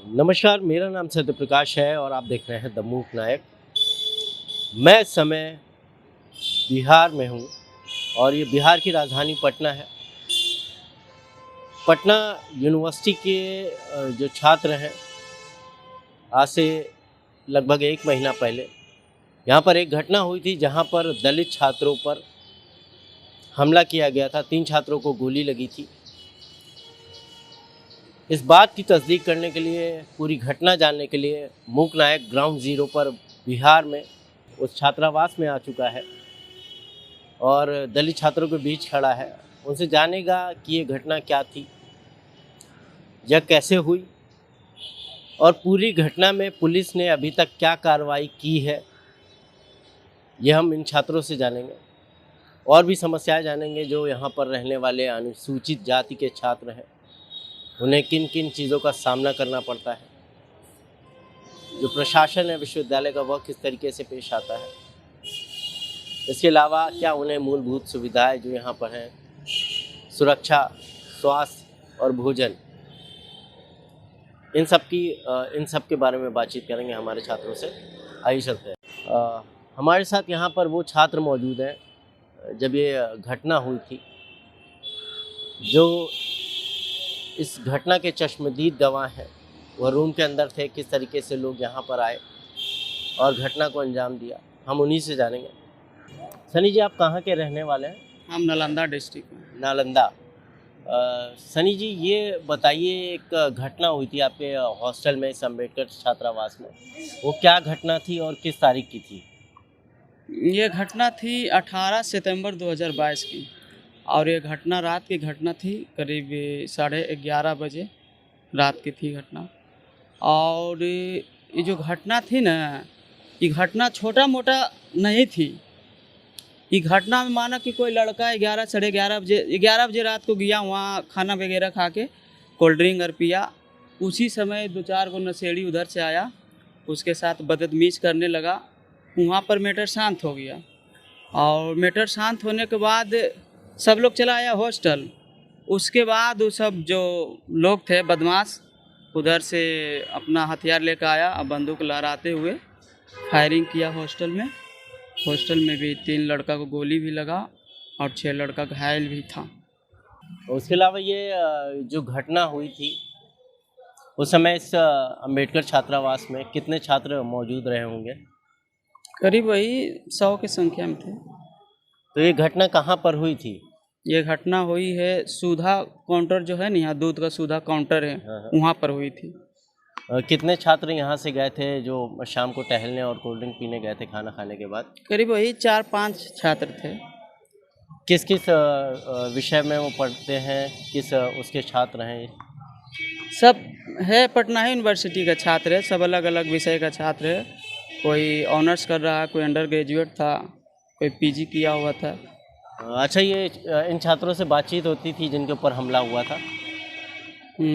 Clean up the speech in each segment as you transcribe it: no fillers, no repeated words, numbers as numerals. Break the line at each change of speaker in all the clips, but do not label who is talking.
नमस्कार, मेरा नाम सत्यप्रकाश है और आप देख रहे हैं द मूक नायक। मैं इस समय बिहार में हूँ और ये बिहार की राजधानी पटना है। पटना यूनिवर्सिटी के जो छात्र हैं, आज से लगभग 1 महीना पहले यहाँ पर एक घटना हुई थी जहाँ पर दलित छात्रों पर हमला किया गया था। 3 छात्रों को गोली लगी थी। इस बात की तस्दीक करने के लिए, पूरी घटना जानने के लिए मूक नायक ग्राउंड ज़ीरो पर बिहार में उस छात्रावास में आ चुका है और दलित छात्रों के बीच खड़ा है। उनसे जानेगा कि ये घटना क्या थी, यह कैसे हुई और पूरी घटना में पुलिस ने अभी तक क्या कार्रवाई की है, यह हम इन छात्रों से जानेंगे। और भी समस्याएं जानेंगे जो यहाँ पर रहने वाले अनुसूचित जाति के छात्र हैं, उन्हें किन किन चीज़ों का सामना करना पड़ता है, जो प्रशासन है विश्वविद्यालय का वह किस तरीके से पेश आता है। इसके अलावा क्या उन्हें मूलभूत सुविधाएं जो यहाँ पर हैं, सुरक्षा, स्वास्थ्य और भोजन, इन सब के बारे में बातचीत करेंगे हमारे छात्रों से। आइए चलते हैं। हमारे साथ यहाँ पर वो छात्र मौजूद हैं जब ये घटना हुई थी, जो इस घटना के चश्मदीद गवाह हैं। वह रूम के अंदर थे, किस तरीके से लोग यहाँ पर आए और घटना को अंजाम दिया, हम उन्हीं से जानेंगे। सनी जी, आप कहाँ के रहने वाले हैं?
हम नालंदा डिस्ट्रिक्ट में।
नालंदा। सनी जी, ये बताइए, एक घटना हुई थी आपके हॉस्टल में, इस अम्बेडकर छात्रावास में। वो क्या घटना थी और किस तारीख की थी?
ये घटना थी 18 सितंबर 2022 की और ये घटना रात की घटना थी। करीब 11:30 बजे रात की थी घटना। और ये जो घटना थी ना, ये घटना छोटा मोटा नहीं थी। ये घटना में माना कि कोई लड़का 11 बजे रात को गया वहाँ खाना वगैरह खा के, कोल्ड ड्रिंक और पिया। उसी समय 2-4 को नशेड़ी उधर से आया, उसके साथ बदतमीज़ करने लगा। वहाँ पर मैटर शांत हो गया और मैटर शांत होने के बाद सब लोग चला आया हॉस्टल। उसके बाद वो सब जो लोग थे बदमाश, उधर से अपना हथियार लेकर आया और बंदूक लहराते हुए फायरिंग किया हॉस्टल में। हॉस्टल में भी 3 लड़का को गोली भी लगा और 6 लड़का घायल भी था।
उसके अलावा ये जो घटना हुई थी, उस समय इस अम्बेडकर छात्रावास में कितने छात्र मौजूद रहे होंगे?
करीब वही 100 की संख्या में थे।
तो ये घटना कहाँ पर हुई थी?
ये घटना हुई है सुधा काउंटर जो है ना, यहाँ दूध का सुधा काउंटर है, वहाँ पर हुई थी।
कितने छात्र यहाँ से गए थे जो शाम को टहलने और कोल्ड ड्रिंक पीने गए थे खाना खाने के बाद?
करीब वही 4-5 छात्र थे।
किस किस विषय में वो पढ़ते हैं, किस उसके छात्र हैं?
सब है पटना यूनिवर्सिटी का छात्र है, सब अलग अलग विषय का छात्र है। कोई ऑनर्स कर रहा है, कोई अंडर ग्रेजुएट था, कोई पीजी किया हुआ था।
अच्छा, ये इन छात्रों से बातचीत होती थी जिनके ऊपर हमला हुआ था?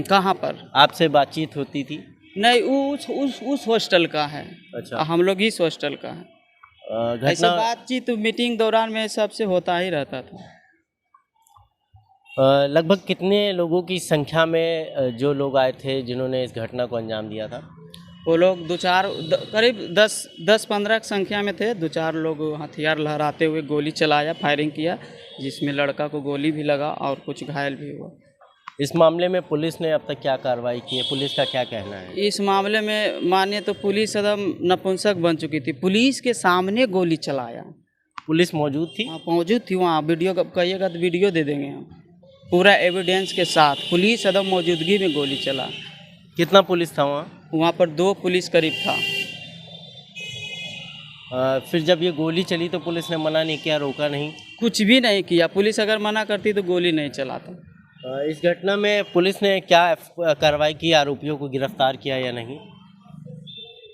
कहाँ पर?
आपसे बातचीत होती थी?
नहीं, उस हॉस्टल का है।
अच्छा।
हम लोग इस हॉस्टल का है। ऐसे बातचीत मीटिंग दौरान में सबसे होता ही रहता था।
लगभग कितने लोगों की संख्या में जो लोग आए थे जिन्होंने इस घटना को अंजाम दिया था?
वो लोग करीब 10-15 की संख्या में थे। 2-4 लोग हथियार लहराते हुए गोली चलाया, फायरिंग किया, जिसमें लड़का को गोली भी लगा और कुछ घायल भी हुआ।
इस मामले में पुलिस ने अब तक क्या कार्रवाई की है? पुलिस का क्या कहना है?
इस मामले में मानिए तो पुलिस एकदम नपुंसक बन चुकी थी। पुलिस के सामने गोली चलाया।
पुलिस मौजूद थी?
हाँ, मौजूद थी वहाँ। वीडियो कहिएगा तो वीडियो दे देंगे हम, पूरा एविडेंस के साथ। पुलिस एकदम मौजूदगी में गोली चला।
कितना पुलिस था वहाँ?
वहाँ पर 2 पुलिस करीब था।
फिर जब ये गोली चली तो पुलिस ने मना नहीं किया, रोका नहीं?
कुछ भी नहीं किया। पुलिस अगर मना करती तो गोली नहीं चलाता।
इस घटना में पुलिस ने क्या कार्रवाई की? आरोपियों को गिरफ्तार किया या नहीं?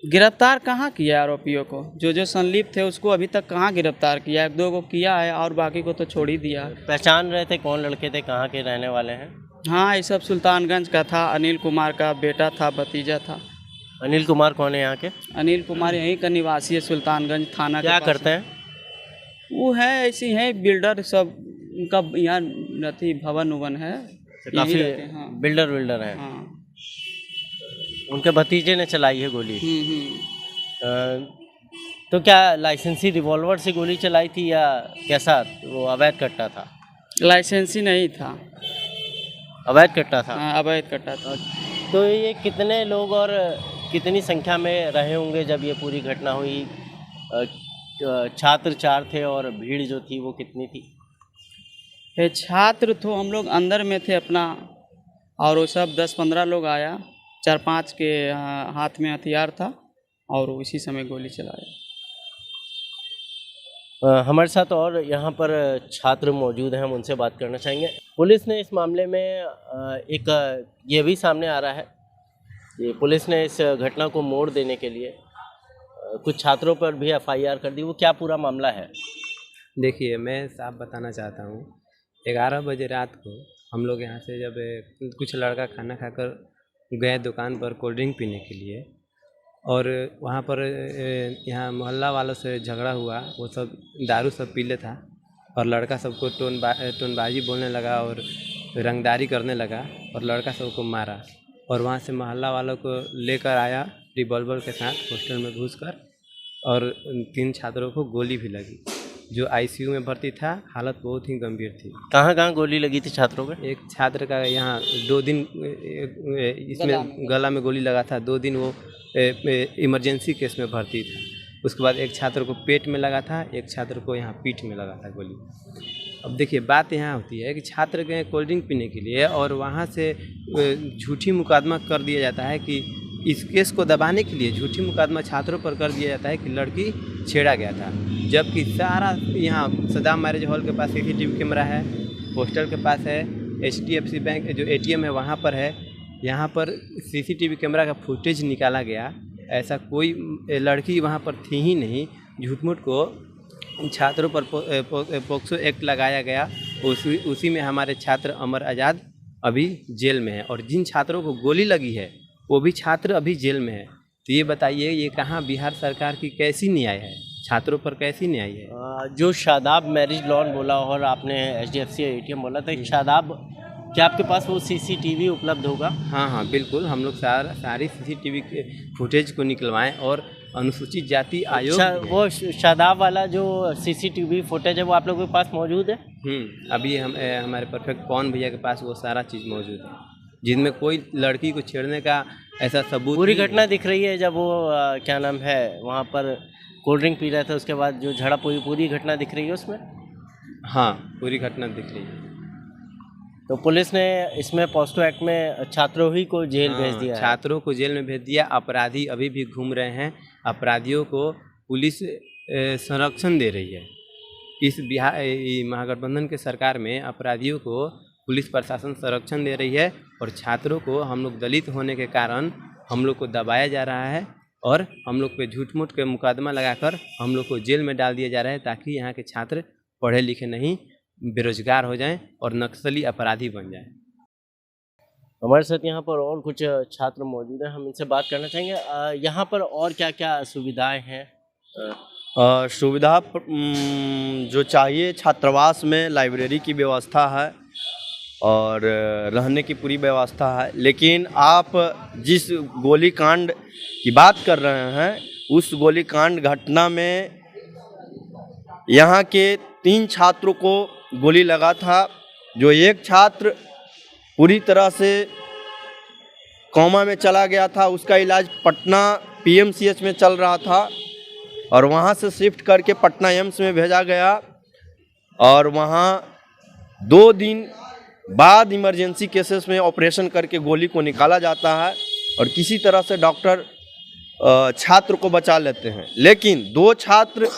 गिरफ्तार कहाँ किया आरोपियों को? जो संलिप्त थे उसको अभी तक कहाँ गिरफ्तार किया? 1-2 को किया है और बाकी को तो छोड़ ही दिया।
पहचान रहे थे कौन लड़के थे, कहाँ के रहने वाले हैं?
हाँ, ये सब सुल्तानगंज का था। अनिल कुमार का बेटा था, भतीजा था।
अनिल कुमार कौन है यहाँ के?
अनिल कुमार यहीं का निवासी है, सुल्तानगंज थाना।
क्या करते हैं
वो? है ऐसी हैं बिल्डर सब, उनका यहाँ भवन है।
काफ़ी
हाँ,
बिल्डर है।
हाँ।
उनके भतीजे ने चलाई है गोली।
हम्म।
तो क्या लाइसेंसी रिवॉल्वर से गोली चलाई थी या कैसा वो अवैध कट्टा था?
लाइसेंस ही नहीं था।
अवैध कट्टा था।
हाँ, अवैध कट्टा था।
तो ये कितने लोग और कितनी संख्या में रहे होंगे जब ये पूरी घटना हुई? छात्र 4 थे और भीड़ जो थी वो कितनी थी?
ये छात्र तो हम लोग अंदर में थे अपना, और वो सब 10-15 लोग आया, 4-5 के हाथ में हथियार था और उसी समय गोली चलाया।
हमारे साथ और यहाँ पर छात्र मौजूद हैं, हम उनसे बात करना चाहेंगे। पुलिस ने इस मामले में एक ये भी सामने आ रहा है कि पुलिस ने इस घटना को मोड़ देने के लिए कुछ छात्रों पर भी एफआईआर कर दी। वो क्या पूरा मामला है?
देखिए, मैं साफ बताना चाहता हूँ, 11 बजे रात को हम लोग यहाँ से जब कुछ लड़का खाना खाकर गए दुकान पर कोल्ड ड्रिंक पीने के लिए, और वहाँ पर यहाँ मोहल्ला वालों से झगड़ा हुआ। वो सब दारू सब पी ले था और लड़का सबको टोनबाजी बोलने लगा और रंगदारी करने लगा और लड़का सबको मारा। और वहाँ से मोहल्ला वालों को लेकर आया रिवॉल्वर के साथ हॉस्टल में घुसकर, और 3 छात्रों को गोली भी लगी। जो आईसीयू में भर्ती था, हालत बहुत ही गंभीर थी।
कहाँ कहाँ गोली लगी थी छात्रों को?
एक छात्र का यहाँ 2 दिन इसमें गला में गोली लगा था, 2 दिन वो इमरजेंसी केस में भर्ती था। उसके बाद एक छात्र को पेट में लगा था, एक छात्र को यहाँ पीठ में लगा था गोली। अब देखिए, बात यहाँ होती है कि छात्र गए कोल्ड ड्रिंक पीने के लिए और वहाँ से झूठी मुकदमा कर दिया जाता है कि इस केस को दबाने के लिए झूठी मुकदमा छात्रों पर कर दिया जाता है कि लड़की छेड़ा गया था। जबकि सारा यहाँ सदाम मैरिज हॉल के पास CCTV कैमरा है, हॉस्टल के पास है, HDFC बैंक जो ATM है वहाँ पर है, यहाँ पर CCTV कैमरा का फुटेज निकाला गया। ऐसा कोई लड़की वहाँ पर थी ही नहीं। झूठ मूठ को छात्रों पर पोक्सो एक्ट लगाया गया। उसी में हमारे छात्र अमर आज़ाद अभी जेल में है, और जिन छात्रों को गोली लगी है वो भी छात्र अभी जेल में है। तो ये बताइए, ये कहाँ बिहार सरकार की कैसी न्याय है? छात्रों पर कैसी न्याय है?
जो शादाब मैरिज लॉन बोला और आपने HDFC ATM बोला था, शादाब क्या आपके पास वो CCTV उपलब्ध होगा?
हाँ, बिल्कुल। हम लोग सारी CCTV के फुटेज को निकलवाएं, और अनुसूचित जाति आयोग
वो शादाब वाला जो CCTV फुटेज है वो आप लोगों के पास मौजूद है?
अभी हमारे परफेक्ट पवन भैया के पास वो सारा चीज़ मौजूद है, जिनमें कोई लड़की को छेड़ने का ऐसा सबूत।
पूरी घटना दिख रही है जब वो क्या नाम है वहाँ पर कोल्ड ड्रिंक पी रहा था, उसके बाद जो झड़प हुई, पूरी घटना दिख रही है उसमें?
हाँ, पूरी घटना दिख रही है।
तो पुलिस ने इसमें पोस्को एक्ट में छात्रों ही को जेल भेज दिया है।
छात्रों को जेल में भेज दिया। अपराधी अभी भी घूम रहे हैं। अपराधियों को पुलिस संरक्षण दे रही है। इस बिहार महागठबंधन के सरकार में अपराधियों को पुलिस प्रशासन संरक्षण दे रही है, और छात्रों को हम लोग दलित होने के कारण हम लोग को दबाया जा रहा है, और हम लोग पे झूठ मूठ के मुकदमा लगाकर हम लोग को जेल में डाल दिया जा रहा है, ताकि यहाँ के छात्र पढ़े लिखे नहीं, बेरोजगार हो जाएं और नक्सली अपराधी बन जाएं।
हमारे साथ यहाँ पर और कुछ छात्र मौजूद हैं, हम इनसे बात करना चाहेंगे। यहाँ पर और क्या क्या सुविधाएं हैं?
सुविधा जो चाहिए, छात्रावास में लाइब्रेरी की व्यवस्था है और रहने की पूरी व्यवस्था है। लेकिन आप जिस गोलीकांड की बात कर रहे हैं, उस गोलीकांड घटना में यहाँ के 3 छात्रों को गोली लगा था। जो एक छात्र पूरी तरह से कोमा में चला गया था, उसका इलाज पटना PMCH में चल रहा था, और वहाँ से शिफ्ट करके पटना एम्स में भेजा गया, और वहाँ 2 दिन बाद इमरजेंसी केसेस में ऑपरेशन करके गोली को निकाला जाता है, और किसी तरह से डॉक्टर छात्र को बचा लेते हैं। लेकिन 2 छात्र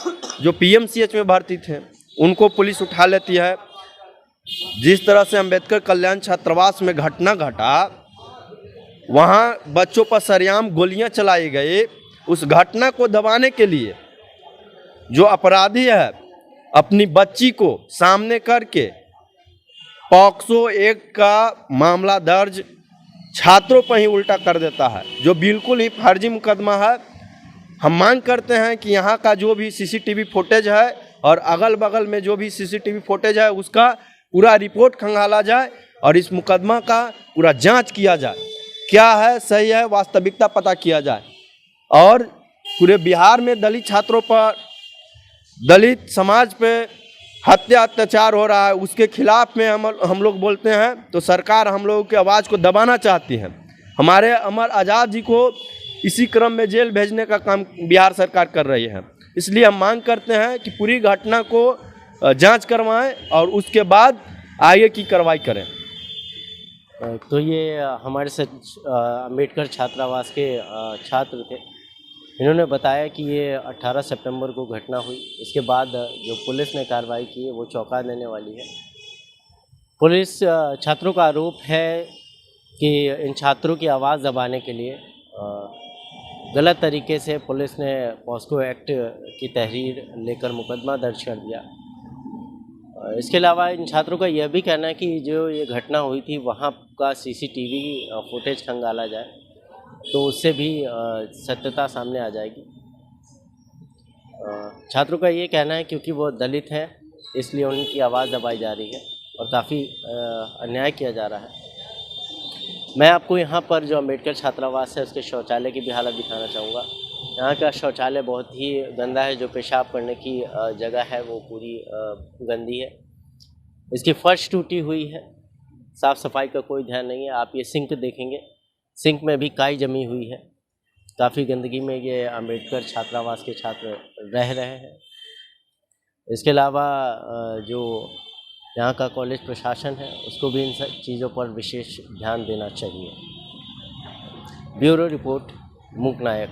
जो PMCH में भर्ती थे, उनको पुलिस उठा लेती है। जिस तरह से अंबेडकर कल्याण छात्रावास में घटना घटा, वहाँ बच्चों पर सरेआम गोलियां चलाई गई। उस घटना को दबाने के लिए जो अपराधी है, अपनी बच्ची को सामने करके पॉक्सो एक्ट का मामला दर्ज छात्रों पर ही उल्टा कर देता है, जो बिल्कुल ही फर्जी मुकदमा है। हम मांग करते हैं कि यहाँ का जो भी CCTV फुटेज है और अगल बगल में जो भी CCTV फुटेज है, उसका पूरा रिपोर्ट खंगाला जाए और इस मुकदमा का पूरा जांच किया जाए क्या है, सही है, वास्तविकता पता किया जाए। और पूरे बिहार में दलित छात्रों पर, दलित समाज पे हत्या अत्याचार हो रहा है, उसके खिलाफ में हम लोग बोलते हैं तो सरकार हम लोगों की आवाज़ को दबाना चाहती है। हमारे अमर आज़ाद जी को इसी क्रम में जेल भेजने का काम बिहार सरकार कर रही है। इसलिए हम मांग करते हैं कि पूरी घटना को जांच करवाएं और उसके बाद आगे की कार्रवाई करें।
तो ये हमारे साथ अम्बेडकर छात्रावास के छात्र थे। इन्होंने बताया कि ये 18 सितंबर को घटना हुई। इसके बाद जो पुलिस ने कार्रवाई की है वो चौंका देने वाली है। पुलिस छात्रों का आरोप है कि इन छात्रों की आवाज़ दबाने के लिए गलत तरीके से पुलिस ने पॉस्को एक्ट की तहरीर लेकर मुकदमा दर्ज कर दिया। इसके अलावा इन छात्रों का यह भी कहना है कि जो ये घटना हुई थी वहाँ का सीसीटीवी फुटेज खंगाला जाए तो उससे भी सत्यता सामने आ जाएगी। छात्रों का ये कहना है क्योंकि वो दलित हैं इसलिए उनकी आवाज़ दबाई जा रही है और काफ़ी अन्याय किया जा रहा है। मैं आपको यहाँ पर जो अम्बेडकर छात्रावास है उसके शौचालय की भी हालत दिखाना चाहूँगा। यहाँ का शौचालय बहुत ही गंदा है। जो पेशाब करने की जगह है वो पूरी गंदी है। इसकी फर्श टूटी हुई है, साफ़ सफाई का कोई ध्यान नहीं है। आप ये सिंक देखेंगे, सिंक में भी काई जमी हुई है। काफ़ी गंदगी में ये अम्बेडकर छात्रावास के छात्र रह रहे हैं। इसके अलावा जो यहाँ का कॉलेज प्रशासन है उसको भी इन सब चीज़ों पर विशेष ध्यान देना चाहिए। ब्यूरो रिपोर्ट, मूक नायक।